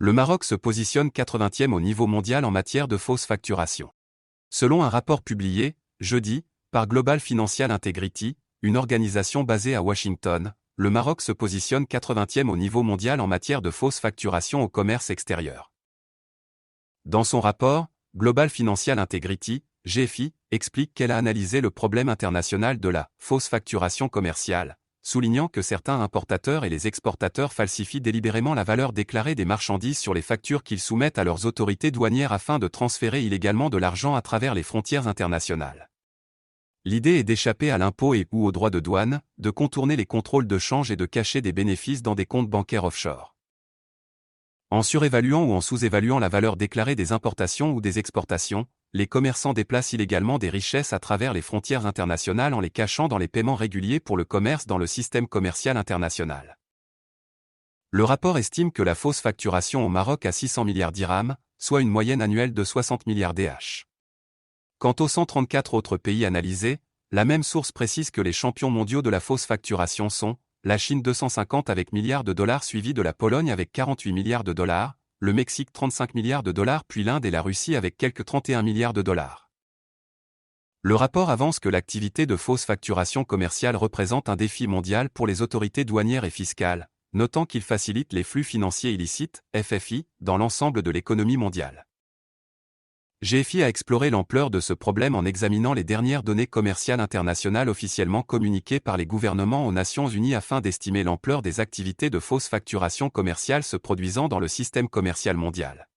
Le Maroc se positionne 80e au niveau mondial en matière de fausse facturation. Selon un rapport publié, jeudi, par Global Financial Integrity, une organisation basée à Washington, le Maroc se positionne 80e au niveau mondial en matière de fausse facturation au commerce extérieur. Dans son rapport, Global Financial Integrity, GFI, explique qu'elle a analysé le problème international de la fausse facturation commerciale, soulignant que certains importateurs et les exportateurs falsifient délibérément la valeur déclarée des marchandises sur les factures qu'ils soumettent à leurs autorités douanières afin de transférer illégalement de l'argent à travers les frontières internationales. L'idée est d'échapper à l'impôt et ou aux droits de douane, de contourner les contrôles de change et de cacher des bénéfices dans des comptes bancaires offshore. En surévaluant ou en sous-évaluant la valeur déclarée des importations ou des exportations, les commerçants déplacent illégalement des richesses à travers les frontières internationales en les cachant dans les paiements réguliers pour le commerce dans le système commercial international. Le rapport estime que la fausse facturation au Maroc a 600 milliards dirhams, soit une moyenne annuelle de 60 milliards DH. Quant aux 134 autres pays analysés, la même source précise que les champions mondiaux de la fausse facturation sont la Chine 250 avec milliards de dollars suivi de la Pologne avec 48 milliards de dollars, le Mexique 35 milliards de dollars puis l'Inde et la Russie avec quelques 31 milliards de dollars. Le rapport avance que l'activité de fausse facturation commerciale représente un défi mondial pour les autorités douanières et fiscales, notant qu'il facilite les flux financiers illicites, FFI, dans l'ensemble de l'économie mondiale. GFI a exploré l'ampleur de ce problème en examinant les dernières données commerciales internationales officiellement communiquées par les gouvernements aux Nations Unies afin d'estimer l'ampleur des activités de fausse facturation commerciale se produisant dans le système commercial mondial.